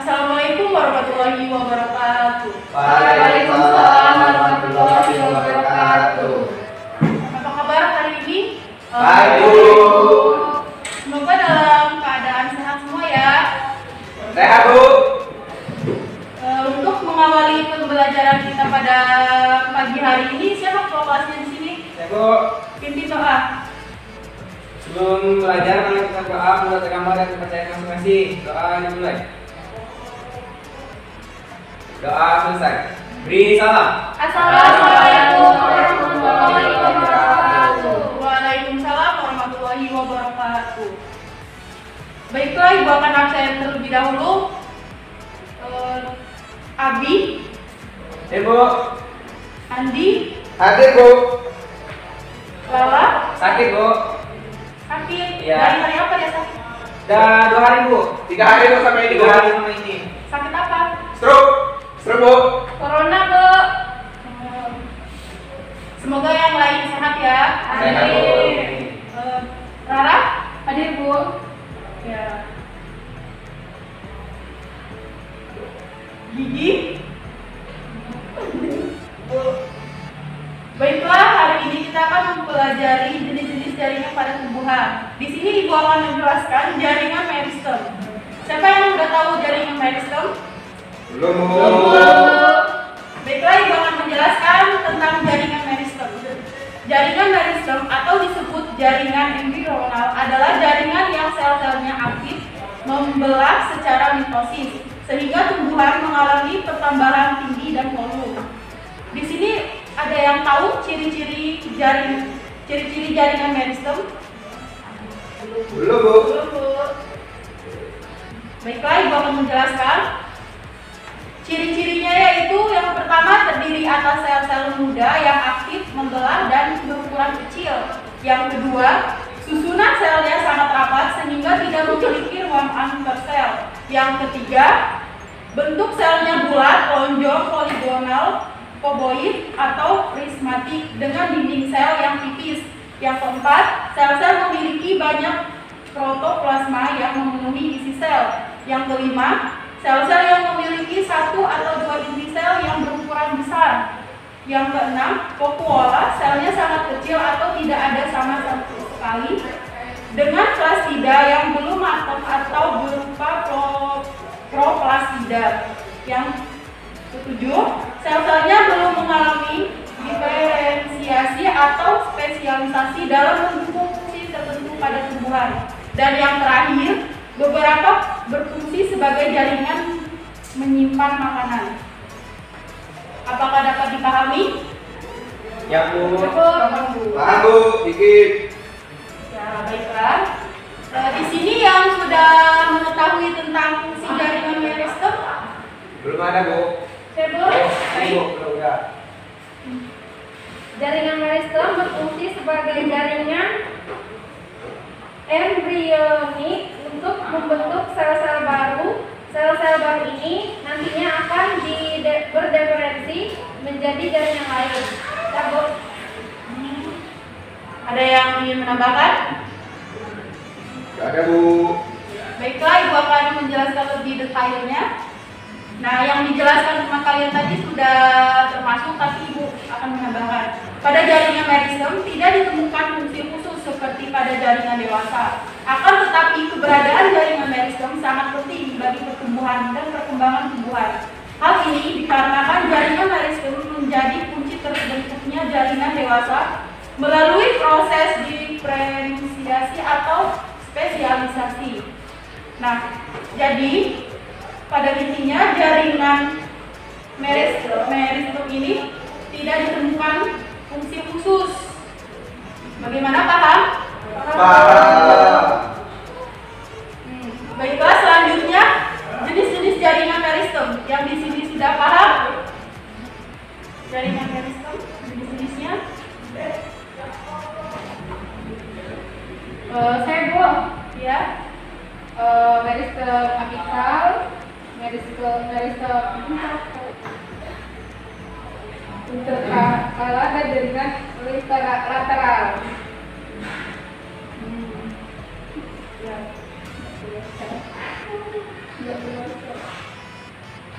Assalamualaikum warahmatullahi wabarakatuh. Waalaikumsalam warahmatullahi wabarakatuh. Apa kabar hari ini? Baik, Bu. Semoga dalam keadaan sehat semua ya. Sehat, Bu. Untuk mengawali pembelajaran kita pada pagi hari ini, siapa ketua kelasnya di sini? Ya, Bu. Pimpin doa. Sebelum belajar, mari kita doa menurut agama dan kepercayaan masing-masing. Doa dimulai. Doa selesai. Beri salam. Assalamualaikum warahmatullahi wabarakatuh. Waalaikumsalam warahmatullahi wabarakatuh. Baiklah, Ibu akan absen terlebih dahulu. Abi, Ya, Bu. Andi, Hadir, Bu. Lala, Sakit, Bu. sakit. Iya. Dari hari apa dia sakit? Udah 2 hari, Bu. 3 hari, Bu, sampai 3 hari sama ini. Sakit apa? Stroke. Stroke, Bu. Corona, Bu. Semoga yang lain sehat ya. Sehat, Bu. Rara, hadir, Bu. Ya. Gigi. Baiklah, hari ini kita akan mempelajari jenis-jenis jaringan pada tumbuhan. Di sini Ibu akan menjelaskan jaringan meristem. Siapa yang sudah tahu jaringan meristem? Belum, Bu. Baiklah, Ibu akan menjelaskan tentang jaringan meristem. Jaringan meristem atau disebut jaringan embrional adalah jaringan yang sel-selnya aktif membelah secara mitosis sehingga tumbuhan mengalami pertambahan tinggi dan volume. Di sini ada yang tahu ciri-ciri jaringan meristem? Belum, Bu. Belum, Bu. Baiklah, Ibu akan menjelaskan. Ciri-cirinya yaitu yang pertama terdiri atas sel-sel muda yang aktif membelah dan berukuran kecil. Yang kedua, susunan selnya sangat rapat sehingga tidak memiliki ruang antar sel. Yang ketiga, bentuk selnya bulat, lonjong, poligonal, koboid atau prismatik dengan dinding sel yang tipis. Yang keempat, sel-sel memiliki banyak protoplasma yang memenuhi isi sel. Yang kelima, sel-sel yang memiliki 1 atau 2 inti sel yang berukuran besar. Yang keenam, vakuola, selnya sangat kecil atau tidak ada sama sekali dengan plastida yang belum matang atau berupa proplasida. Yang ketujuh, sel-selnya belum mengalami diferensiasi atau spesialisasi dalam mendukung fungsi tertentu pada tumbuhan. Dan yang terakhir, beberapa berfungsi sebagai jaringan menyimpan makanan. Apakah dapat dipahami? Ya, Bu. Paham, Bu. Paham, Bu. Dikit. Ya, baiklah. Di sini yang sudah mengetahui tentang fungsi jaringan meristem? Belum ada, Bu. Saya belum? Ini, Baik. Bu. Belum ada. Jaringan meristem berfungsi sebagai jaringan embrionik untuk membentuk sel-sel baru. Sel-sel baru ini nantinya akan berdiferensi menjadi jaringan lain. Cabut. Ada yang ingin menambahkan? Gak ada, Bu. Baiklah, Ibu akan menjelaskan lebih detailnya. Nah, yang dijelaskan sama kalian tadi sudah termasuk, tapi Ibu akan menambahkan. Pada jaringan meristem tidak ditemukan fungsi khusus seperti pada jaringan dewasa. Akan tetapi keberadaan jaringan meristem sangat penting bagi pertumbuhan dan perkembangan tumbuhan. Hal ini dikarenakan jaringan meristem menjadi kunci terbentuknya jaringan dewasa melalui proses diferensiasi atau spesialisasi. Nah, jadi pada intinya jaringan meristem ini tidak ditemukan fungsi khusus. Bagaimana, paham? Paham. Baiklah, selanjutnya jenis-jenis jaringan meristem yang di sini sudah paham. Jaringan meristem jenis-jenisnya. Saya Bu, Ya. meristem apikal, meristem interkalar dan jaringan lateral. Ya.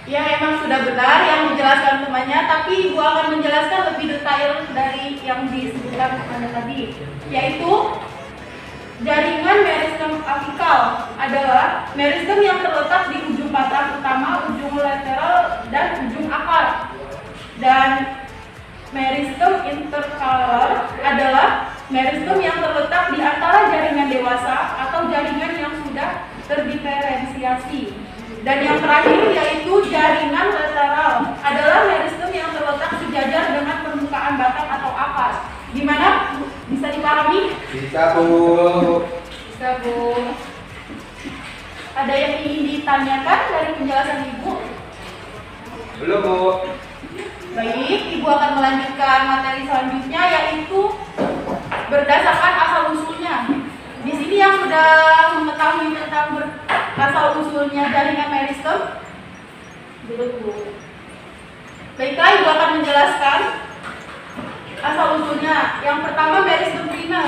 Ya, emang sudah benar yang dijelaskan temannya, tapi Ibu akan menjelaskan lebih detail dari yang disebutkan temannya tadi, yaitu jaringan meristem apikal adalah meristem yang terletak di ujung batang utama, ujung lateral, dan ujung akar. Dan meristem interkalar adalah meristem yang terletak di antara jaringan dewasa atau jaringan yang sudah terdiferensiasi. Dan yang terakhir yaitu jaringan lateral adalah meristem yang terletak sejajar dengan permukaan batang atau akar. Di mana bisa dipahami? Bisa, Bu. Bisa, Bu. Ada yang ingin ditanyakan dari penjelasan Ibu? Belum, Bu. Baik, Ibu akan melanjutkan materi selanjutnya, yaitu berdasarkan asal-usulnya. Di sini yang sudah mengetahui tentang asal-usulnya jaringan meristem, belum, Bu. Baiklah, Ibu akan menjelaskan asal-usulnya. Yang pertama, meristem primer.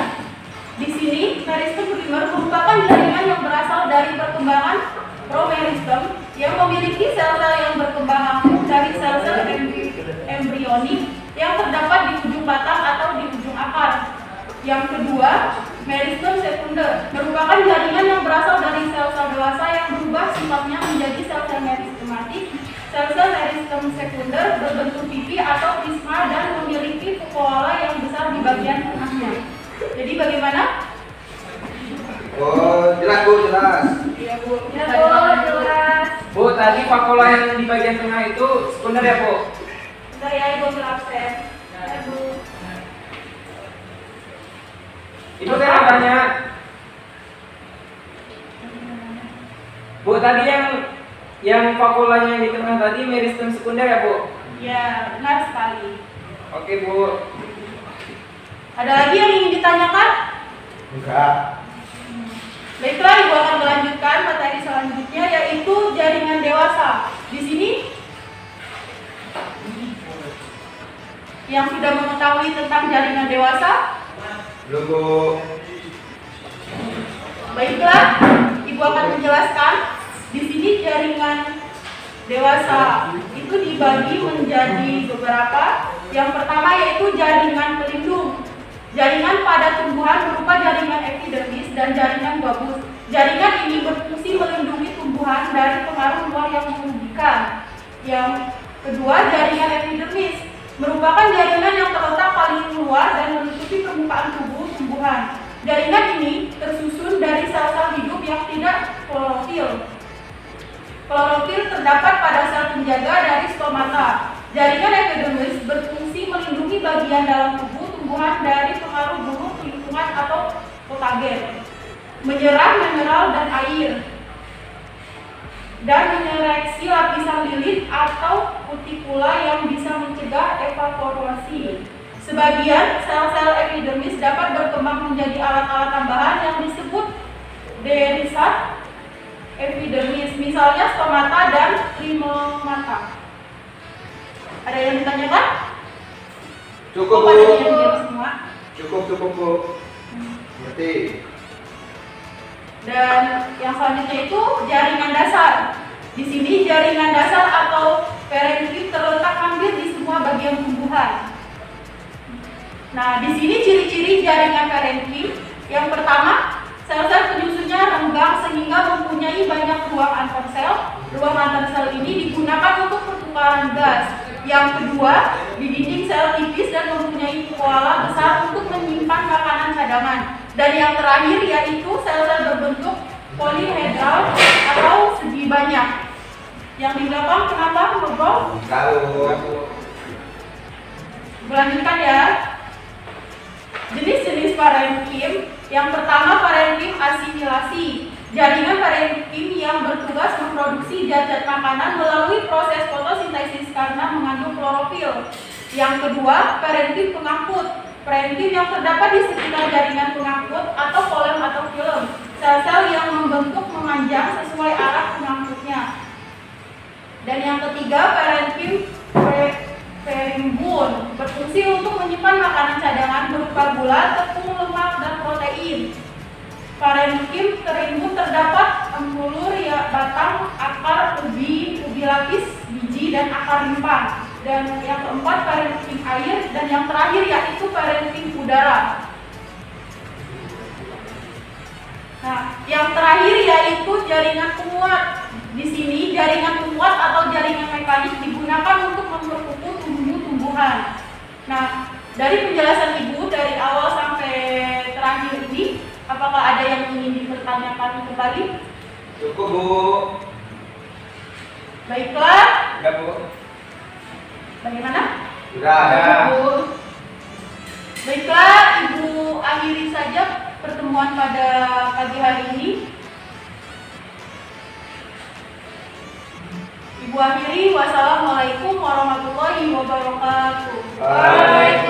Di sini, meristem primer merupakan jaringan yang berasal dari perkembangan promeristem yang memiliki sel-sel yang berkembang langsung dari sel-sel embrionik yang terdapat di ujung batang atau di ujung akar. Yang kedua, meristem sekunder merupakan jaringan yang berasal dari sel-sel dewasa yang berubah sifatnya menjadi sel-sel meristematik. Sel-sel meristem sekunder berbentuk pipi atau prisma dan memiliki kupola yang besar di bagian tengahnya. Jadi bagaimana? Oh, jelas, Bu, jelas. Iya, Bu. Ya, Bu, jelas. Bu, tadi vakuola yang di bagian tengah itu sekunder ya, Bu? Bentar ya, Ibu ambil absen. Ya, Bu. Ibu saya mau tanya. Bu, tadi yang vakuolanya yang di tengah tadi meristem sekunder ya, Bu? Ya, benar sekali. Oke, Bu. Ada lagi yang ingin ditanyakan? Enggak. Baiklah, Ibu akan melanjutkan materi selanjutnya, yaitu jaringan dewasa. Di sini yang sudah mengetahui tentang jaringan dewasa, Belum, Bu. baiklah, Ibu akan menjelaskan. Di sini jaringan dewasa itu dibagi menjadi beberapa. Yang pertama yaitu jaringan pelindung. Jaringan pada tumbuhan berupa jaringan epidermis dan jaringan gabus. Jaringan ini berfungsi melindungi tumbuhan dari pengaruh luar yang merugikan. Yang kedua, jaringan epidermis merupakan jaringan yang terletak paling luar dan menutupi permukaan tubuh tumbuhan. Jaringan ini tersusun dari sel-sel hidup yang tidak klorofil. Klorofil terdapat pada sel penjaga dari stomata. Jaringan epidermis berfungsi melindungi bagian dalam tubuh tumbuhan dari pengaruh buruk lingkungan atau patogen, menyerang mineral dan air, dan menyereksi lapisan lilit atau kutikula yang bisa mencegah evaporasi. Sebagian sel-sel epidermis dapat berkembang menjadi alat-alat tambahan yang disebut derisat epidermis, misalnya stomata dan limomata. Ada yang ditanyakan? Cukup, Pada Bu. diam-diam semua. Cukup, Bu. Ngerti. Dan yang selanjutnya itu jaringan dasar. Di sini jaringan dasar atau parenkim terletak hampir di semua bagian tumbuhan. Nah, di sini ciri-ciri jaringan parenkim. Yang pertama, sel-sel penyusunnya renggang sehingga mempunyai banyak ruang antar sel. Ruang antar sel ini digunakan untuk pertukaran gas. Yang kedua, di dinding sel tipis dan mempunyai kuala besar untuk menyimpan makanan cadangan. Dan yang terakhir yaitu sel-sel berbentuk polihedral atau segi banyak. Yang di belakang kenapa ngobrol? Tahu. Melanjutkan ya. Jenis-jenis parenkim. Yang pertama parenkim asimilasi. Jaringan parenkim yang bertugas memproduksi zat-zat makanan melalui proses fotosintesis karena mengandung klorofil. Yang kedua, parenkim pengangkut. Parenkim yang terdapat di sekitar jaringan pengangkut atau kolom atau film. Sel-sel yang membentuk memanjang sesuai arah pengangkutnya. Dan yang ketiga, parenkim perimbun berfungsi untuk menyimpan makanan cadangan berupa gula, tepung, lemak, dan protein. Parenkim terimbun terdapat empulur ya batang, akar, ubi lapis, biji dan akar rimpang. Dan yang keempat parenting air, dan yang terakhir yaitu parenting udara. Nah, yang terakhir yaitu jaringan penguat. Di sini jaringan penguat atau jaringan mekanis digunakan untuk memperkukuh tumbuh-tumbuhan. Nah, dari penjelasan Ibu dari awal sampai terakhir ini, apakah ada yang ingin dipertanyakan kembali? Cukup, Bu. Baiklah, Enggak, Bu. bagaimana? Sudah. Bu. Baiklah, Ibu akhiri saja pertemuan pada pagi hari ini. Ibu akhiri, wassalamualaikum warahmatullahi wabarakatuh. Waalaikumsalam.